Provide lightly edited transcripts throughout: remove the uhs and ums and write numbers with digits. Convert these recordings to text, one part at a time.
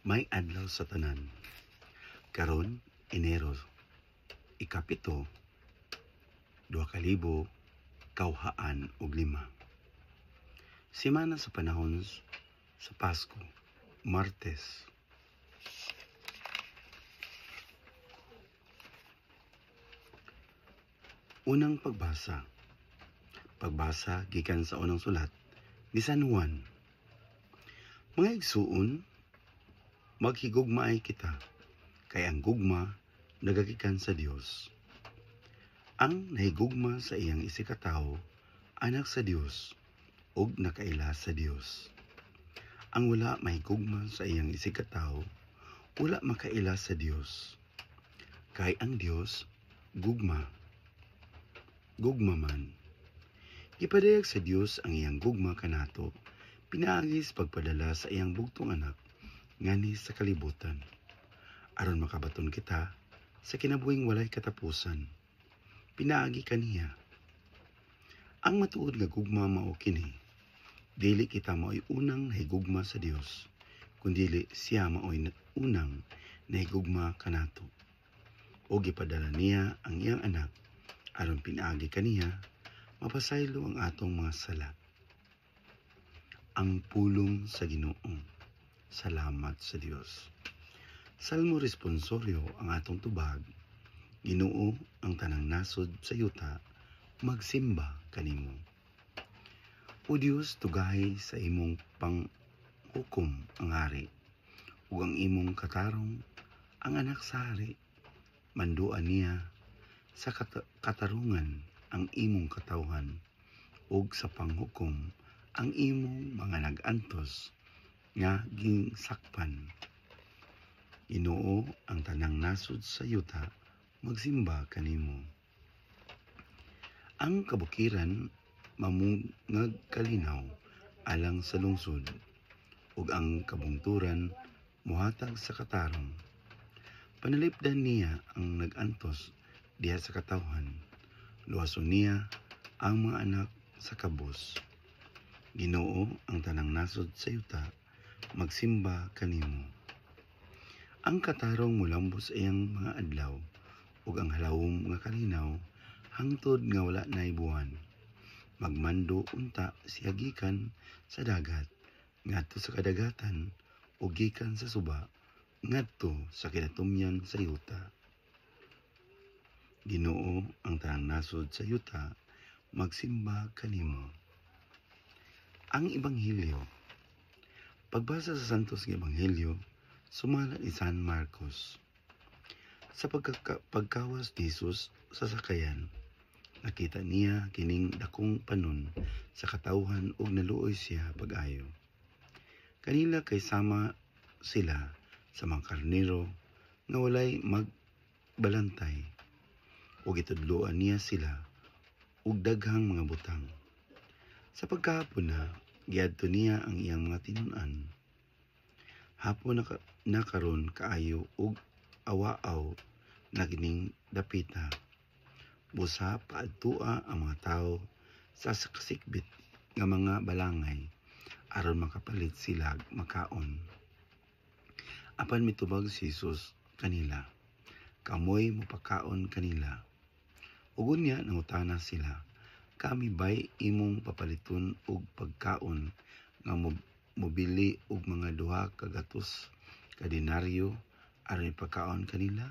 May adlaw sa tanan. Karon, Enero, ikapito, 2025. Semana sa panahon sa Pasko, Martes. Unang pagbasa. Pagbasa gikan sa unang sulat ni San Juan. Mga igsuon, maghigugmaay kita, kay ang gugma nagagikan sa Dios. Ang nahigugma sa iyang isikatawo, anak sa Dios, ug nakaila sa Dios. Ang wala mahigugma sa iyang isikatawo, wala makaila sa Dios. Kay ang Dios, gugma man. Ipadayag sa Dios ang iyang gugma kanato, pinaagis pagpadala sa iyang bugtong anak, ngani sa kalibutan. Aron makabaton kita sa kinabuhing walay katapusan. Pinaagi kaniya. Ang matuod nga gugma mao kini. Dili kita mao'y unang nahigugma sa Dios, kundili siya mao'y unang nahigugma kanato. O gipadala niya ang iyang anak, aron pinaagi kaniya, mapasaylo ang atong mga sala. Ang pulong sa Ginoo. Salamat sa Dios. Salmo responsoryo ang atong tubag. Ginoo ang tanang nasod sa yuta, magsimba kanimo. O Dios, tugahay sa imong panghukom ang hari, ug ang imong katarong ang anak sa hari. Manduan niya sa katarungan ang imong katawhan, ug sa panghukom ang imong mga nag-antos nga ginsakpan. Ginoo ang tanang nasod sa yuta, magsimba kanimo. Ang kabukiran mamungag kalinaw alang sa lungsod, ug ang kabungturan muhatag sa katarong. Panalipdan niya ang nag-antos diha sa katawhan, luwason niya ang mga anak sa kabus. Ginoo ang tanang nasod sa yuta, magsimba kanimo. Ang katarong mulambos iyang mga adlaw, ug ang halawom nga kalinaw, hangtod nga wala nay buwan. Magmando unta siya gikan sa dagat, ngadto sa kadagatan, ug gikan sa suba, ngadto sa kinatumyan sa yuta. Ginoo ang tanang nasod sa yuta, magsimba kanimo. Ang Ebanghelyo. Pagbasa sa Santos nga Ebanghelyo, sumala ni San Marcos. Sa pagkawas ni Jesus sa sakayan, nakita niya kining dakong panon sa katawhan ug naluoy siya pag-ayo. Kanila kay sama sila sa mga karnero nga walay magbalantay, ug itudloan niya sila ug daghang mga butang. Sa pagkahapon na, giadto niya ang iyang mga tinun-an. Hapon na karon kaayo ug awaaw na kining dapita. Busa paadtua ang mga tawo sa kasikbit nga mga balangay aron makapalit sila makaon. Apan mitubag si Jesus kanila, kamoy mopakaon kanila. Ug unya nangutana sila, kami ba'y imong papaliton og pagkaon nga mobili og mga 2 kagatos ka denaryo aron ipakaon kanila?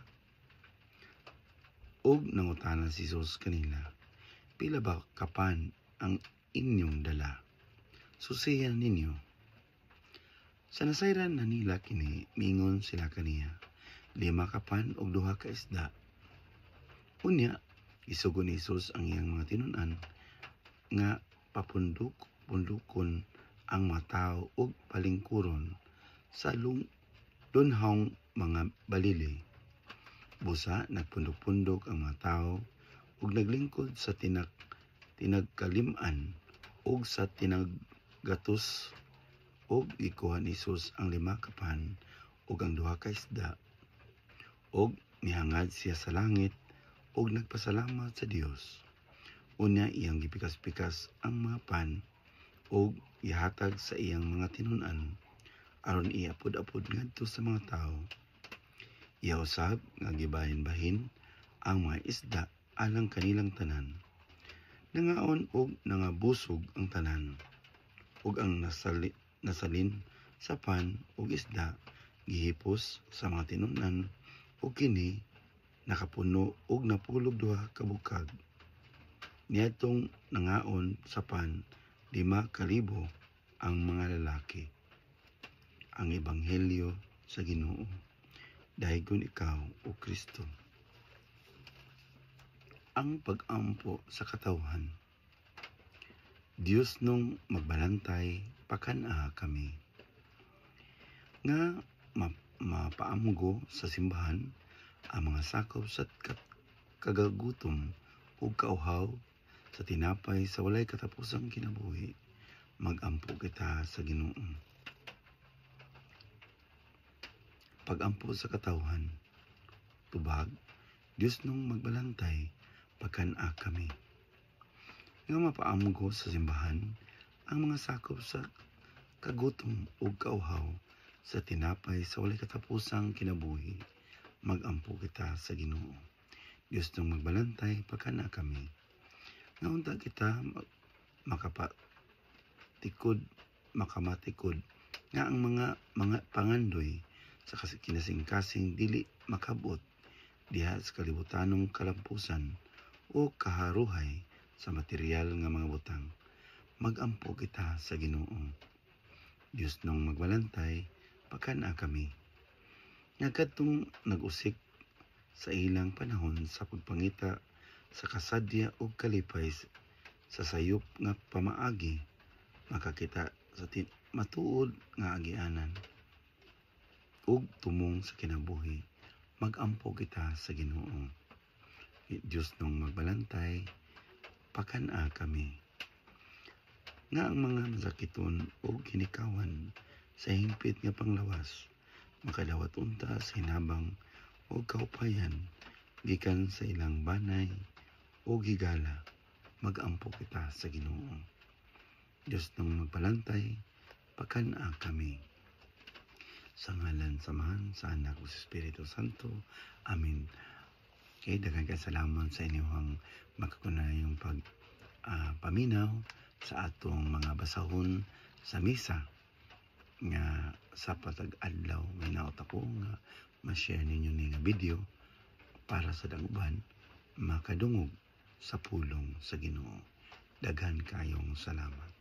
Og nangutana si Jesus kanila, pila ba kapan ang inyong dala? Susiyan ninyo. Sa nasayran na nila kini, mingon sila kaniya, 5 kapan og 2 ka isda. Unya, isugo ni Jesus ang iyang mga tinun-an nga papundukon ang mga tao ug palingkuron sa lunhawng mga balili. Busa nagpundok-pundok ang mga tao ug naglingkod sa tinagkalim-an ug sa tinaggatos, ug gikuha ni Jesus ang 5 kapan ug ang 2 ka isda, ug nihangad siya sa langit ug nagpasalamat sa Dios. Unya iyang gipikas-pikas ang mga pan ug gihatag sa iyang mga tinun-an, aron iapod-apod ngadto sa mga tao. Iya usab nga gibahin-bahin ang mga isda alang kanilang tanan. Nangaon og nangabusog ang tanan, ug ang nasalin sa pan ug isda gihipos sa mga tinunan, ug kini nakapuno ug napulog duha ka bukag. Niadtong nangaon sa pan 5,000 ang mga lalaki. Ang Ebanghelyo sa Ginoo. Dayon ikaw, O Kristo. Ang pag-ampo sa katawhan. Dios nung magbalantay, pakana kami. Nga mapaamgo sa simbahan ang mga sakop sa kagagutom ug kauhaw sa tinapay sa walay katapusang kinabuhi. Mag-ampo kita sa Ginoo. Pag-ampo sa katawhan. Tubag, Dios nung magbalantay, pagkana kami. Nga mapaamgo sa simbahan ang mga sakop sa kagutom ug kauhaw sa tinapay sa walay katapusang kinabuhi. Mag-ampo kita sa Ginoo. Dios nung magbalantay, pagkana kami. Nga unta kita makamatikod nga ang mga pangandoy sa kinasing-kasing dili makabot diha sa kalibutanong kalampusan o kaharuhay sa material nga mga butang. Mag-ampo kita sa Ginoo. Dios nung magbalantay, pagkana kami. Nga kadtong nag-usik sa ilang panahon sa pagpangita sa kasadya ug kalipay sa sayop nga pamaagi, makakita sa matuod nga agianan ug tumong sa kinabuhi. Mag-ampo kita sa Ginoo. Dios nung magbalantay, pakana kami. Nga ang mga masakiton ug kinikawan sa hingpit nga panglawas, makadawat unta sa hinabang ug kaupayan gikan sa ilang banay ug higala. Mag-ampo kita sa Ginoo. Dios nung magbalantay, pakana kami. Sa ngalan samahan sa Anak ug sa Espiritu Santo. Amen. Kay daghang kasalamat sa inyong makakunayong paminaw sa atong mga basahon sa misa nga sa patag adlaw. May naot ako nga ma-share ninyo ni nga video para sa daguban makadungog sa pulong sa Ginoo. Daghan kayong salamat.